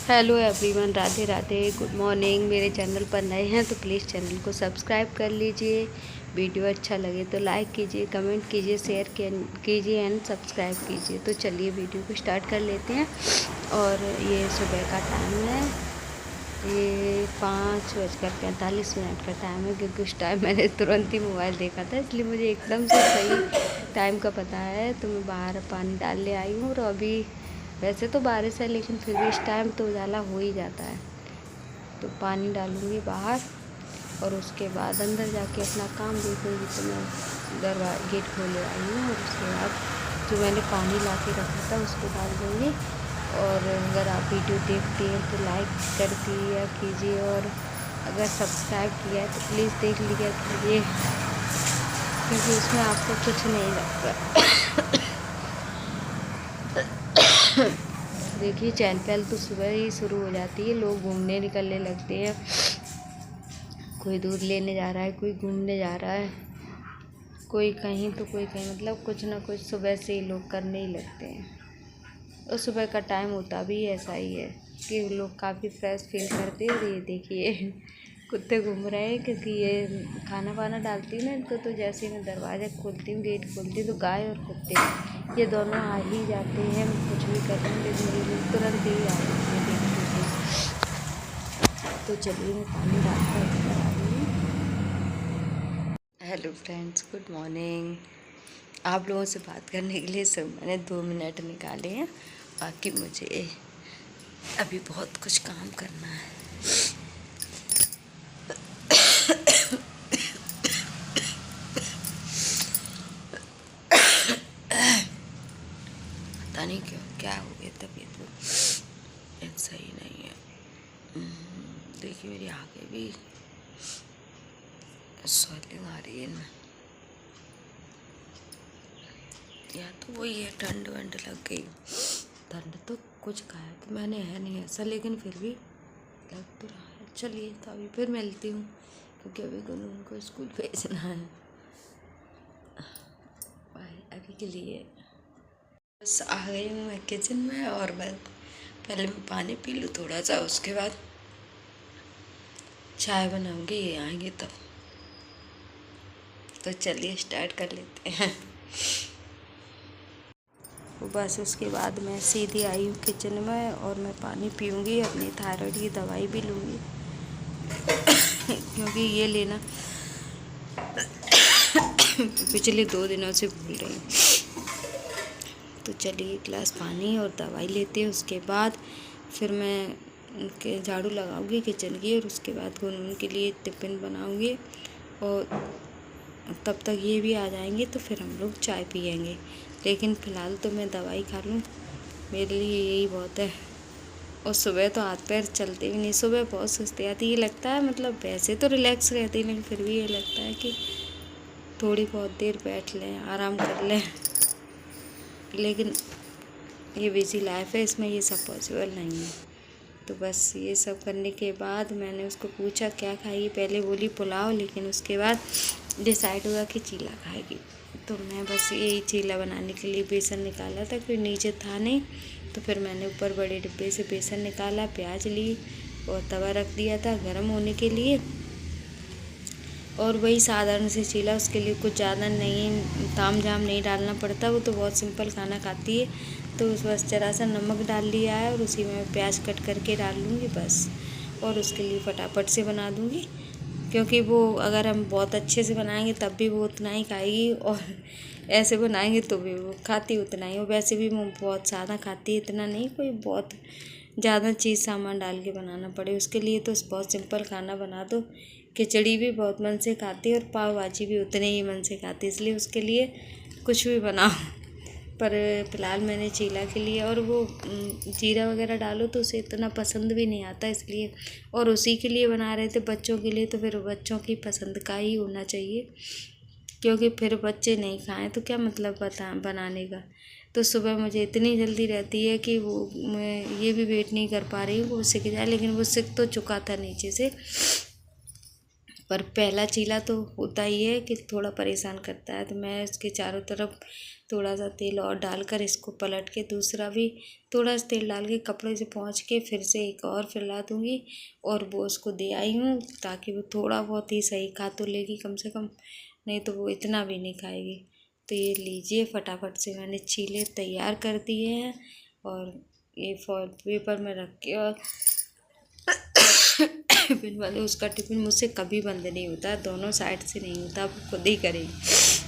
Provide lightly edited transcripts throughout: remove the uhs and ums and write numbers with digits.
Hello everyone, Radhe Radhe, good morning. मेरे channel पर नए हैं तो प्लीज़ चैनल को सब्सक्राइब कर लीजिए। वीडियो अच्छा लगे तो लाइक कीजिए, कमेंट कीजिए, शेयर कीजिए एंड सब्सक्राइब कीजिए। तो चलिए वीडियो को स्टार्ट कर लेते हैं। और ये सुबह का टाइम है, ये 5:45 का टाइम है, क्योंकि उस टाइम मैंने तुरंत ही मोबाइल देखा था, इसलिए मुझे एकदम से सही टाइम का पता है। तो मैं बाहर पानी डालने आई हूँ और अभी वैसे तो बारिश है, लेकिन फिर भी इस टाइम तो उजाला हो ही जाता है। तो पानी डालूँगी बाहर और उसके बाद अंदर जाके अपना काम देखूँगी। तो मैं गेट खोले आई हूँ और उसके बाद जो मैंने पानी ला के रखा था उसको डाल दूँगी। और अगर आप वीडियो देखते हैं तो लाइक कर दिया कीजिए, और अगर सब्सक्राइब किया है तो प्लीज़ देख लिया कीजिए, क्योंकि उसमें आपको कुछ नहीं लगता। देखिए, चहल पहल तो सुबह ही शुरू हो जाती है, लोग घूमने निकलने लगते हैं। कोई दूध लेने जा रहा है, कोई घूमने जा रहा है, कोई कहीं तो कोई कहीं, मतलब कुछ ना कुछ सुबह से ही लोग करने ही लगते हैं। और सुबह का टाइम होता भी ऐसा ही है कि लोग काफ़ी फ्रेश फील करते हैं। और ये देखिए कुत्ते घूम रहे हैं, क्योंकि ये खाना वाना डालती हूँ ना इनको, तो जैसे ही मैं दरवाज़ा खोलती हूँ, गेट खोलती हूँ, तो गाय और कुत्ते ये दोनों आ ही जाते हैं। कुछ भी कर रहे हैं तुरंत ही आ जाते हैं देखते हैं। तो चलिए मैं पानी डालकर ऊपर आ रही हूँ। Hello friends, good morning. आप लोगों से बात करने के लिए सब मैंने 2 मिनट निकाले हैं, बाकी मुझे अभी बहुत कुछ काम करना है। पता नहीं क्यों क्या हो गया, तबीयत में सही नहीं है। देखिए मेरी आँखें भी स्वेलिंग आ रही है ना, या तो वही है ठंड वंड लग गई। ठंड तो कुछ खाया तो मैंने है नहीं ऐसा, लेकिन फिर भी लग तो रहा है। चलिए तो अभी फिर मिलती हूँ, क्योंकि अभी गुनगुन को स्कूल भेजना है। बाय अभी के लिए। बस आ गई हूँ मैं किचन में, और बस पहले मैं पानी पी लूँ थोड़ा सा, उसके बाद चाय बनाऊँगी, ये आएंगे तब। तो चलिए स्टार्ट कर लेते हैं। बस उसके बाद मैं सीधी आई हूँ किचन में, और मैं पानी पीऊँगी, अपनी थायराइड की दवाई भी लूँगी, क्योंकि ये लेना पिछले 2 दिनों से भूल रही हूँ। तो चलिए एक गिलास पानी और दवाई लेते हैं, उसके बाद फिर मैं उनके झाड़ू लगाऊंगी किचन की, और उसके बाद उनके लिए टिफ़िन बनाऊंगी। और तब तक ये भी आ जाएंगे तो फिर हम लोग चाय पियेंगे। लेकिन फ़िलहाल तो मैं दवाई खा लूँ, मेरे लिए यही बहुत है। और सुबह तो हाथ पैर चलते भी नहीं, सुबह बहुत सुस्ती आती है। ये लगता है, मतलब वैसे तो रिलैक्स रहती है, लेकिन फिर भी ये लगता है कि थोड़ी बहुत देर बैठ लें, आराम कर लें। लेकिन ये बिजी लाइफ है, इसमें ये सब पॉसिबल नहीं है। तो बस ये सब करने के बाद मैंने उसको पूछा क्या खाएगी, पहले बोली पुलाव, लेकिन उसके बाद डिसाइड हुआ कि चीला खाएगी। तो मैं बस यही चीला बनाने के लिए बेसन निकाला था, क्योंकि नीचे था नहीं। तो फिर मैंने ऊपर बड़े डिब्बे से बेसन निकाला, प्याज ली और तवा रख दिया था गर्म होने के लिए। और वही साधारण से चीला, उसके लिए कुछ ज़्यादा नहीं ताम झाम नहीं डालना पड़ता, वो तो बहुत सिंपल खाना खाती है। तो उस बस ज़रा सा नमक डाल लिया है, और उसी में प्याज कट करके डाल लूँगी बस। और उसके लिए फटाफट से बना दूँगी, क्योंकि वो अगर हम बहुत अच्छे से बनाएंगे तब भी वो उतना ही खाएगी, और ऐसे बनाएंगे तो भी वो खाती उतना ही। और वैसे भी वो बहुत ज़्यादा खाती है, इतना नहीं कोई बहुत ज़्यादा चीज़ सामान डाल के बनाना पड़े उसके लिए। तो बहुत सिंपल खाना बना दो। खिचड़ी भी बहुत मन से खाती है, और पाव भाजी भी उतने ही मन से खाती है, इसलिए उसके लिए कुछ भी बनाओ। पर फ़िलहाल मैंने चीला के लिए, और वो जीरा वगैरह डालो तो उसे इतना पसंद भी नहीं आता, इसलिए। और उसी के लिए बना रहे थे, बच्चों के लिए, तो फिर बच्चों की पसंद का ही होना चाहिए, क्योंकि फिर बच्चे नहीं खाएं तो क्या मतलब बनाने का। तो सुबह मुझे इतनी जल्दी रहती है कि वो मैं ये भी वेट नहीं कर पा रही हूँ वो सीख जाए, लेकिन वो सीख तो चुका था नीचे से। पर पहला चीला तो होता ही है कि थोड़ा परेशान करता है। तो मैं इसके चारों तरफ थोड़ा सा तेल और डालकर इसको पलट के दूसरा भी थोड़ा सा तेल डाल के कपड़े से पोंछ के फिर से एक और फैला दूँगी और वो उसको दे आई हूँ, ताकि वो थोड़ा बहुत ही सही खा तो लेगी कम से कम, नहीं तो वो इतना भी नहीं खाएगी। तो ये लीजिए, फटाफट से मैंने चीले तैयार कर दिए हैं और ये फॉइल पेपर में रख के, और टिफिन वाले उसका टिफिन मुझसे कभी बंद नहीं होता, दोनों साइड से नहीं होता, वो खुद ही करेगी।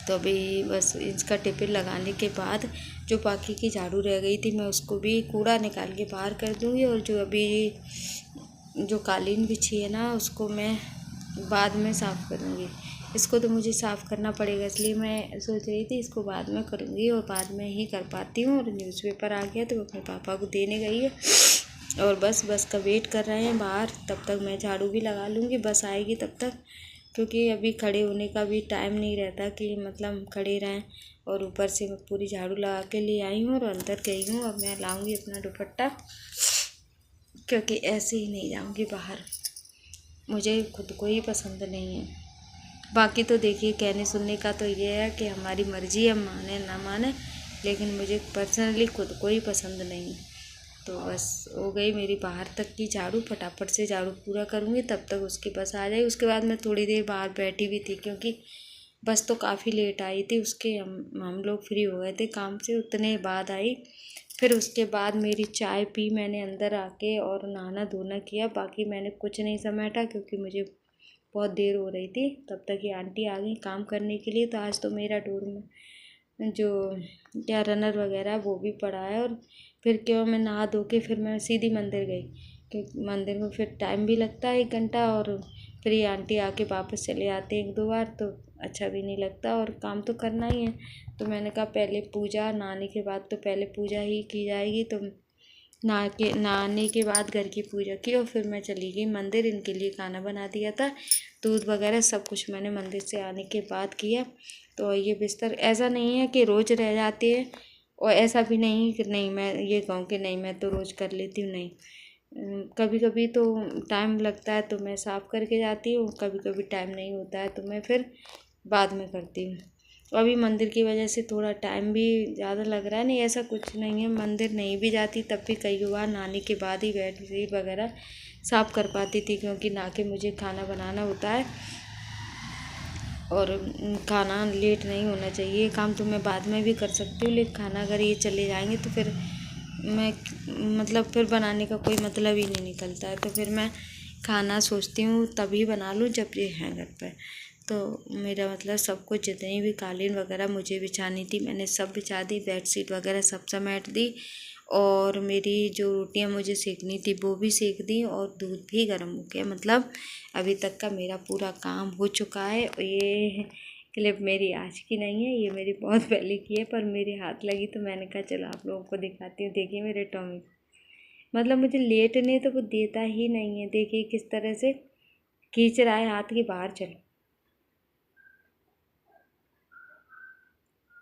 तो अभी बस इसका टिफिन लगाने के बाद जो बाकी की झाड़ू रह गई थी मैं उसको भी कूड़ा निकाल के बाहर कर दूँगी, और जो अभी जो कालीन बिछी है ना उसको मैं बाद में साफ़ करूँगी। इसको तो मुझे साफ़ करना पड़ेगा, इसलिए मैं सोच रही थी इसको बाद में करूँगी, और बाद में ही कर पाती हूँ। और न्यूज़पेपर आ गया तो वो अपने पापा को देने गई है, और बस का वेट कर रहे हैं बाहर। तब तक मैं झाड़ू भी लगा लूँगी, बस आएगी तब तक, क्योंकि अभी खड़े होने का भी टाइम नहीं रहता कि मतलब खड़े रहें। और ऊपर से मैं पूरी झाड़ू लगा के ले आई हूँ और अंदर गई हूँ। अब मैं लाऊँगी अपना दुपट्टा, क्योंकि ऐसे ही नहीं जाऊँगी बाहर, मुझे खुद को ही पसंद नहीं है। बाकी तो देखिए, कहने सुनने का तो ये है कि हमारी मर्ज़ी है, माने ना माने, लेकिन मुझे पर्सनली खुद को ही पसंद नहीं है। तो बस हो गई मेरी बाहर तक की झाड़ू, फटाफट से झाड़ू पूरा करूँगी, तब तक उसकी बस आ जाएगी। उसके बाद मैं थोड़ी देर बाहर बैठी भी थी, क्योंकि बस तो काफ़ी लेट आई थी, उसके हम लोग फ्री हो गए थे काम से, उतने बाद आई। फिर उसके बाद मेरी चाय पी मैंने अंदर आके, और नहाना धोना किया। बाकी मैंने कुछ नहीं समेटा, क्योंकि मुझे बहुत देर हो रही थी। तब तक ये आंटी आ गई काम करने के लिए। तो आज तो मेरा डोर में जो क्या रनर वगैरह वो भी पड़ा है। और फिर क्यों मैं नहा धो के फिर मैं सीधी मंदिर गई, क्योंकि मंदिर में फिर टाइम भी लगता है 1 घंटा, और फिर ये आंटी आके वापस चले आते हैं 1-2 बार, तो अच्छा भी नहीं लगता, और काम तो करना ही है। तो मैंने कहा पहले पूजा, नहाने के बाद तो पहले पूजा ही की जाएगी। तो नहाने के बाद घर की पूजा की, और फिर मैं चली गई मंदिर। इनके लिए खाना बना दिया था, दूध वगैरह सब कुछ मैंने मंदिर से आने के बाद किया। तो ये बिस्तर ऐसा नहीं है कि रोज़ रह जाती है, और ऐसा भी नहीं कि नहीं मैं ये कहूँ कि नहीं मैं तो रोज़ कर लेती हूँ, नहीं। कभी कभी तो टाइम लगता है तो मैं साफ़ करके जाती हूँ, कभी कभी टाइम नहीं होता है तो मैं फिर बाद में करती हूँ। अभी मंदिर की वजह से थोड़ा टाइम भी ज़्यादा लग रहा है, नहीं ऐसा कुछ नहीं है। मंदिर नहीं भी जाती तब भी कई बार नहाने के बाद ही बेडशीट वगैरह साफ़ कर पाती थी, क्योंकि नहा के मुझे खाना बनाना होता है, और खाना लेट नहीं होना चाहिए। काम तो मैं बाद में भी कर सकती हूँ, लेकिन खाना अगर ये चले जाएंगे तो फिर मैं मतलब फिर बनाने का कोई मतलब ही नहीं निकलता है। तो फिर मैं खाना सोचती हूँ तभी बना लूँ जब ये हैं घर पर। तो मेरा मतलब सब कुछ, जितनी भी कालीन वगैरह मुझे बिछानी थी मैंने सब बिछा दी, बेडशीट वगैरह सब समेट दी, और मेरी जो रोटियां मुझे सेकनी थी वो भी सेक दी, और दूध भी गर्म हो गया। मतलब अभी तक का मेरा पूरा काम हो चुका है। ये क्लिप मेरी आज की नहीं है, ये मेरी बहुत पहले की है, पर मेरे हाथ लगी तो मैंने कहा चलो आप लोगों को दिखाती हूँ। देखिए मेरे टॉमी, मतलब मुझे लेटने तो वो देता ही नहीं है। देखिए किस तरह से खींच रहा है हाथ के बाहर, चलो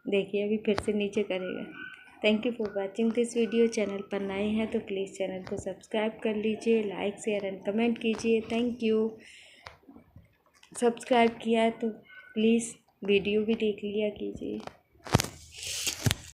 देखिए अभी फिर से नीचे करेगा। Thank you for watching this video. Channel पर नए हैं तो प्लीज़ चैनल को सब्सक्राइब कर लीजिए, लाइक शेयर एंड कमेंट कीजिए। Thank you. सब्सक्राइब किया है तो प्लीज़ वीडियो भी देख लिया कीजिए।